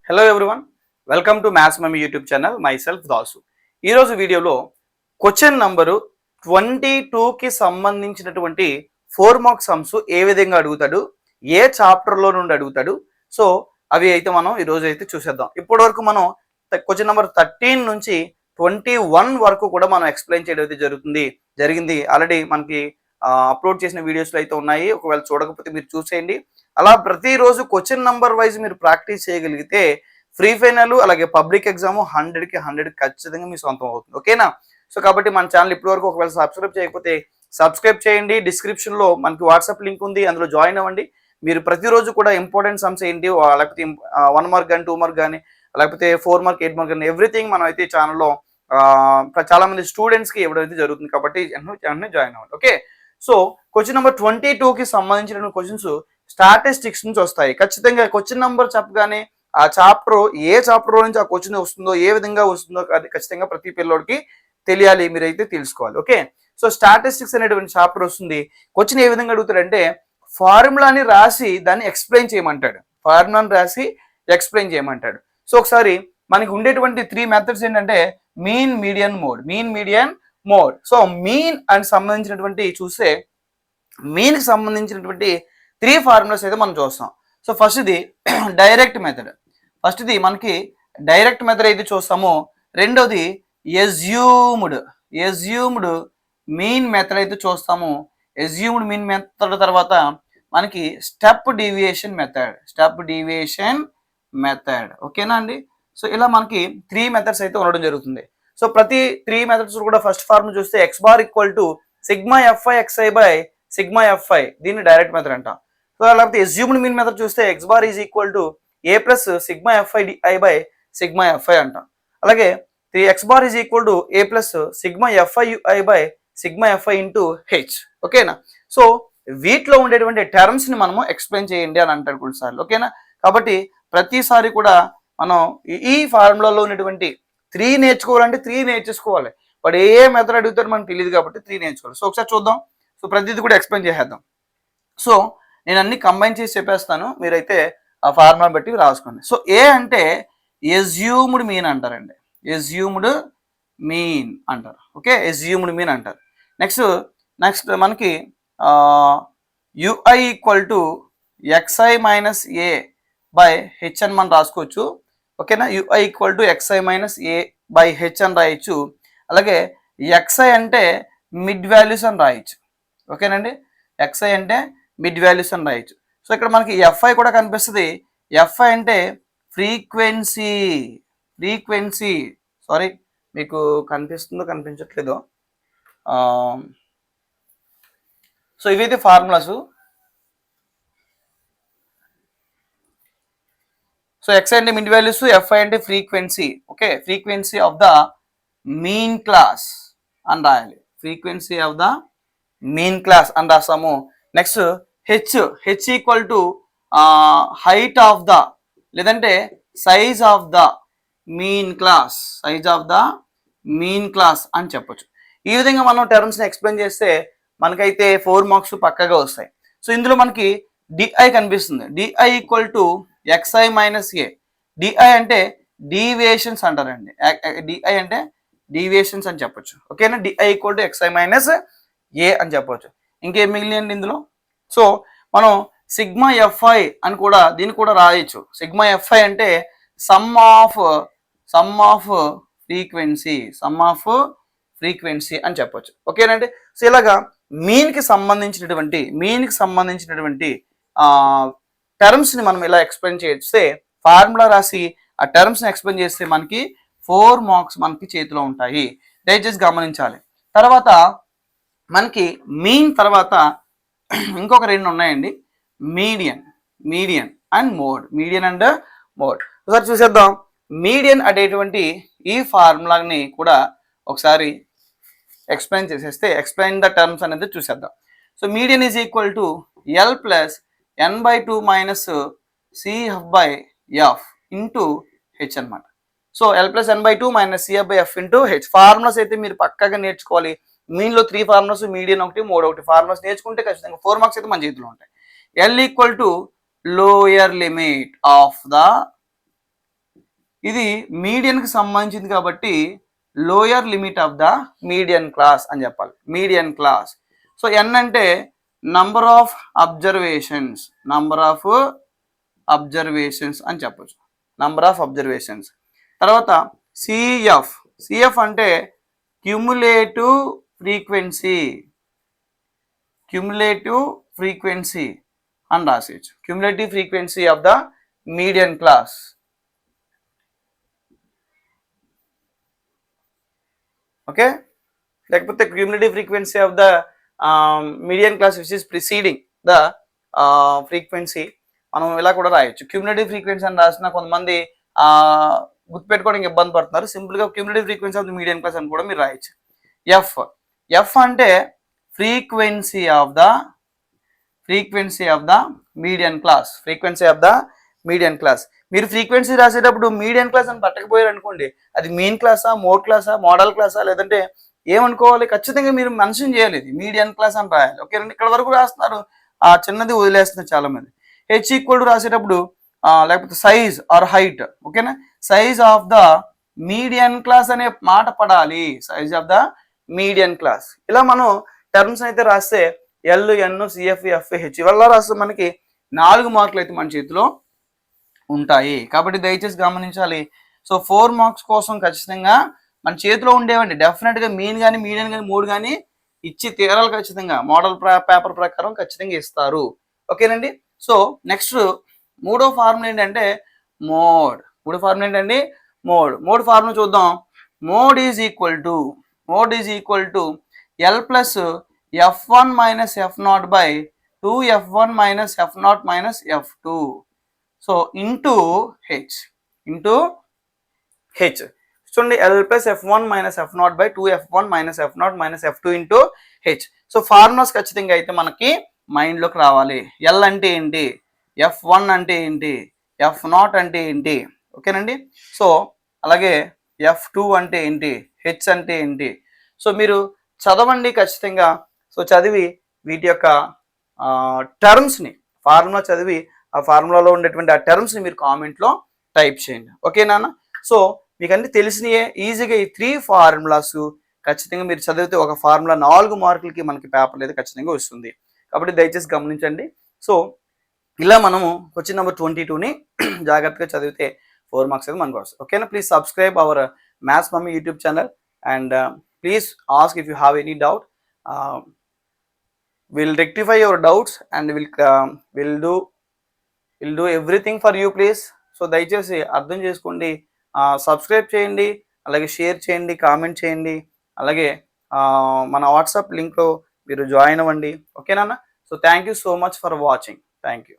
Hello everyone, welcome to maths mummy YouTube channel. My self Dasu. ఈరోజు వీడియోలో question number 22కి సంబంధించినటువంటి 4 mark sums ఏ విధంగా అడుగుతాడు, ఏ చాప్టర్లో నుండి అడుగుతాడు, సో అవి అయితే మనం ఈరోజు అయితే చూసేద్దాం. ఇప్పటి వరకు మనం క్వశ్చన్ నెంబర్ 13 నుంచి 21 వరకు కూడా మనం ఎక్స్ప్లెయిన్ చేయడం అయితే జరిగింది. ఆల్రెడీ మనకి అప్లోడ్ చేసిన వీడియోస్లో అయితే ఉన్నాయి. ఒకవేళ చూడకపోతే మీరు చూసేయండి. అలా ప్రతిరోజు క్వశ్చన్ నంబర్ వైజ్ మీరు ప్రాక్టీస్ చేయగలిగితే ఫ్రీ ఫైనల్ అలాగే పబ్లిక్ ఎగ్జామ్ 100కి 100 ఖచ్చితంగా మీ సొంతం అవుతుంది. ఓకేనా? సో కాబట్టి మన ఛానల్ ఇప్పటి వరకు ఒకవేళ సబ్స్క్రైబ్ చేయకపోతే సబ్స్క్రైబ్ చేయండి. డిస్క్రిప్షన్లో మనకి వాట్సాప్ లింక్ ఉంది, అందులో జాయిన్ అవ్వండి. మీరు ప్రతిరోజు కూడా ఇంపార్టెంట్ సమ్స్ ఏంటి, లేకపోతే 1 మార్క్ కానీ 2 మార్క్ కానీ లేకపోతే 4 మార్క్ 8 మార్క్ కానీ ఎవ్రీథింగ్ మనం అయితే ఛానల్లో చాలా మంది స్టూడెంట్స్కి ఇవ్వడం అయితే జరుగుతుంది. కాబట్టి వెంటనే జాయిన్ అవ్వండి. ఓకే, సో క్వశ్చన్ నెంబర్ 22కి సంబంధించిన క్వశ్చన్స్ స్టాటిస్టిక్స్ నుంచి వస్తాయి. ఖచ్చితంగా క్వశ్చన్ నెంబర్ చెప్పగానే ఆ చాప్టర్ ఏ చాప్టర్ నుంచి ఆ క్వశ్చన్ వస్తుందో, ఏ విధంగా వస్తుందో అది ఖచ్చితంగా ప్రతి పిల్లోడికి తెలియాలి, మీరైతే తెలుసుకోవాలి. ఓకే, సో స్టాటిస్టిక్స్ అనేటువంటి చాప్టర్ వస్తుంది. క్వశ్చన్ ఏ విధంగా అడుగుతాడంటే ఫార్ములాని రాసి దాన్ని ఎక్స్ప్లెయిన్ చేయమంటాడు. ఫార్ములాని రాసి ఎక్స్ప్లెయిన్ చేయమంటాడు. సో ఒకసారి మనకి ఉండేటువంటి 3 మెథడ్స్ ఏంటంటే mean, median, mode. So mean అని సంబంధించినటువంటి చూస్తే మీన్ కి సంబంధించినటువంటి 3 ఫార్ములాస్ అయితే మనం చూస్తాం. సో ఫస్ట్ ఇది డైరెక్ట్ మెథడ్. మనకి డైరెక్ట్ మెథడ్ అయితే చూస్తాము. రెండోది ఎజ్యూమ్డ్ మీన్ మెథడ్ అయితే చూస్తాము. ఎజ్యూమ్డ్ మీన్ మెథడ్ తర్వాత మనకి స్టెప్ డీవియేషన్ మెథడ్. ఓకేనా అండి? సో ఇలా మనకి 3 మెథడ్స్ అయితే ఉండడం జరుగుతుంది. సో ప్రతి 3 మెథడ్స్ కూడా ఫస్ట్ ఫార్ములా చూస్తే x bar equal to sigma FI XI by sigma FI, దీన్ని డైరెక్ట్ మెథడ్ అంటాం. సో లేకపోతే ఎస్యూమ్డ్ మీన్ మెథడ్ చూస్తే x bar is equal to A plus sigma FI DI by sigma FI అంటాం. అలాగే x bar is equal to A plus sigma FI UI by sigma FI into H. ఓకేనా? So వీటిలో ఉండేటువంటి terms ని మనము explain చేయండి అని అంటాడు కొన్నిసార్లు. ఓకేనా? కాబట్టి ప్రతిసారి కూడా మనం ఈ ఫార్ములాలో ఉన్నటువంటి 3 నేర్చుకోవాలంటే 3 నేర్చేసుకోవాలి. బట్ ఏ మెథడ్ అడుగుతారో మనకు తెలియదు కాబట్టి 3 నేర్చుకోవాలి. సో ఒకసారి చూద్దాం. సో ప్రతిదీ కూడా ఎక్స్ప్లెయిన్ చేసేద్దాం. సో నేను అన్ని కంబైన్ చేసి చెప్పేస్తాను, మీరైతే ఆ ఫార్ములా బట్టి రాసుకోండి. సో ఏ అంటే ఎజ్యూమ్డ్ మీన్ అంటారండి. ఎజ్యూమ్డ్ మీన్ అంటారు. ఓకే, ఎజ్యూమ్డ్ మీన్ అంటారు. నెక్స్ట్ మనకి UI equal to XI minus A by H అని మనం రాసుకోవచ్చు. ఓకేనా? UI equal to XI minus A by H అని రాయొచ్చు. అలాగే ఎక్స్ఐ అంటే మిడ్ వాల్యూస్ అని రాయొచ్చు. ఓకేనండి? ఎక్స్ఐ అంటే మిడ్ వాల్యూస్ అని రాయొచ్చు. సో ఇక్కడ మనకి ఎఫ్ఐ కూడా కనిపిస్తుంది. ఎఫ్ఐ అంటే ఫ్రీక్వెన్సీ. సారీ, మీకు కనిపిస్తుందో కనిపించట్లేదో. సో ఇవైతే ఫార్ములాస్. సో ఎక్స్ అంటే మిడ్ వాల్యూస్, ఎఫ్ఐ అంటే frequency. Okay, frequency of the mean class అని రాయాలి. Frequency of the mean class అని రాస్తాము. Next H equal to height of the లేదంటే size of the mean class అని చెప్పొచ్చు. ఈ విధంగా మనం టర్మ్స్ని ఎక్స్ప్లెయిన్ చేస్తే మనకైతే 4 మార్క్స్ పక్కగా వస్తాయి. సో ఇందులో మనకి డిఐ కనిపిస్తుంది. DI equal to XI minus A. DI అంటే డీవియేషన్స్ అంటారండి. డిఐ అంటే డీవియేషన్స్ అని చెప్పొచ్చు. ఓకేనా? DI equal to XI minus A అని చెప్పొచ్చు. ఇంకేం మిగిలింది ఇందులో? సో మనం సిగ్మా ఎఫ్ఐ అని కూడా దీన్ని కూడా రాయొచ్చు. సిగ్మా ఎఫ్ఐ అంటే సమ్ ఆఫ్ ఫ్రీక్వెన్సీ అని చెప్పొచ్చు. ఓకేనండి? సో ఇలాగా మీన్కి సంబంధించినటువంటి టర్మ్స్ని మనం ఇలా ఎక్స్ప్లెయిన్ చేస్తే, ఫార్ములా రాసి ఆ టర్మ్స్ని ఎక్స్ప్లెయిన్ చేస్తే మనకి 4 మార్క్స్ మనకి చేతిలో ఉంటాయి. దయచేసి గమనించాలి. తర్వాత మనకి మీన్ తర్వాత ఇంకొక 2 ఉన్నాయండి, మీడియన్ అండ్ మోడ్. ఒకసారి చూసేద్దాం. మీడియన్ అనేటువంటి ఈ ఫార్ములాని కూడా ఒకసారి ఎక్స్ప్లెయిన్ చేసేస్తే, ఎక్స్ప్లెయిన్ ద టర్మ్స్ అనేది చూసేద్దాం. So median is equal to L plus n/2 minus CF by F into H అనమాట. So L plus n/2 minus CF by F into H. Formulas అయితే మీరు పక్కగా నేర్చుకోవాలి. మీన్లో 3 ఫార్ములాస్, మీడియన్ ఒకటి, మోడ్ ఒకటి. ఫార్ములాస్ నేర్చుకుంటే ఖచ్చితంగా 4 మార్క్స్ అయితే మన చేతిలో ఉంటాయి. L equal to lower limit of the ఇది మీడియన్కి సంబంధించింది కాబట్టి lower limit of the median class అని చెప్పాలి. Median class. సో ఎన్ అంటే నంబర్ ఆఫ్ అబ్జర్వేషన్స్ అని చెప్పొచ్చు. Number of observations. తర్వాత సిఎఫ్ అంటే క్యుములేటివ్ ఫ్రీక్వెన్సీ అని రాసేయచ్చు. Cumulative frequency of the median class. Okay, లేకపోతే cumulative frequency of the median class which is preceding the frequency. మనం ఇలా కూడా రాయొచ్చు. క్యుములేటివ్ ఫ్రీక్వెన్సీ అని రాసిన కొంతమంది గుర్తుపెట్టుకోవడానికి ఇబ్బంది పడుతున్నారు. సింపుల్గా cumulative frequency of the median class అని కూడా మీరు రాయొచ్చు. ఎఫ్ అంటే frequency of the median class. మీరు ఫ్రీక్వెన్సీ రాసేటప్పుడు మీడియన్ క్లాస్ అని పట్టకపోయారు అనుకోండి, అది మెయిన్ క్లాసా, మోడ్ క్లాసా, మోడల్ క్లాసా, లేదంటే ఏమనుకోవాలి, ఖచ్చితంగా మీరు మెన్షన్ చేయాలి. ఇది మీడియన్ క్లాస్ అని రాయాలి. ఓకేనండి, ఇక్కడ వరకు రాస్తున్నారు, ఆ చిన్నది వదిలేస్తున్నారు చాలా మంది. హెచ్ ఈక్వల్ రాసేటప్పుడు లేకపోతే సైజ్ ఆర్ హైట్. ఓకేనా, size of the median class అనే మాట పడాలి. Size of the median class. ఇలా మనం టర్మ్స్ అయితే రాస్తే ఎల్, ఎన్, సిఎఫ్, ఎఫ్, హెచ్ వల్ల రాస్తే మనకి 4 మార్కులు అయితే మన చేతిలో ఉంటాయి. కాబట్టి దయచేసి గమనించాలి. సో 4 మార్క్స్ కోసం ఖచ్చితంగా మన చేతిలో ఉండేవండి డెఫినెట్గా మీన్ కానీ, మీడియన్ కానీ, మోడ్ కానీ ఇచ్చి తీరాలి. ఖచ్చితంగా మోడల్ పేపర్ ప్రకారం ఖచ్చితంగా ఇస్తారు. ఓకేనండి. సో నెక్స్ట్ మూడో ఫార్ములా ఏంటంటే మోడ్. మోడ్ ఫార్ములా చూద్దాం. Mode is equal to L plus f1 minus f0 by 2f1 minus f0 minus f2. So into H. చూడండి, L plus f1 minus f0 by 2f1 minus f0 minus f2 into H. So formulas ఖచ్చితంగా అయితే మనకి మైండ్లోకి రావాలి. L అంటే ఏంటి, f1 అంటే ఏంటి, f0 అంటే ఏంటి. ఓకేనండి. సో అలాగే f2 అంటే ఏంటి, హెచ్ అంటే ఏంటి. సో మీరు చదవండి ఖచ్చితంగా. సో చదివి వీటి యొక్క టర్మ్స్ని, ఫార్ములా చదివి ఆ ఫార్ములాలో ఉండేటువంటి ఆ టర్మ్స్ని మీరు కామెంట్లో టైప్ చేయండి. ఓకేనా. సో మీకు అన్ని తెలిసినయే. ఈజీగా ఈ 3 ఫార్ములాస్ ఖచ్చితంగా మీరు చదివితే ఒక ఫార్ములా 4 మార్కులకి మనకి పేపర్ అయితే ఖచ్చితంగా వస్తుంది. కాబట్టి దయచేసి గమనించండి. సో ఇలా మనము క్వశ్చన్ నెంబర్ 22ని జాగ్రత్తగా చదివితే 4 మార్క్స్ అయితే మనకు వస్తాయి. ఓకేనా. Please subscribe our maths mummy YouTube channel and please ask if you have any doubt. We'll rectify your doubts and we'll do everything for you, please. So దయచేసి అర్థం చేసుకోండి. సబ్స్క్రైబ్ చేయండి, అలాగే షేర్ చేయండి, కామెంట్ చేయండి, అలాగే మన వాట్సాప్ లింక్లో మీరు జాయిన్ అవ్వండి. ఓకేనా. So thank you so much for watching. Thank you.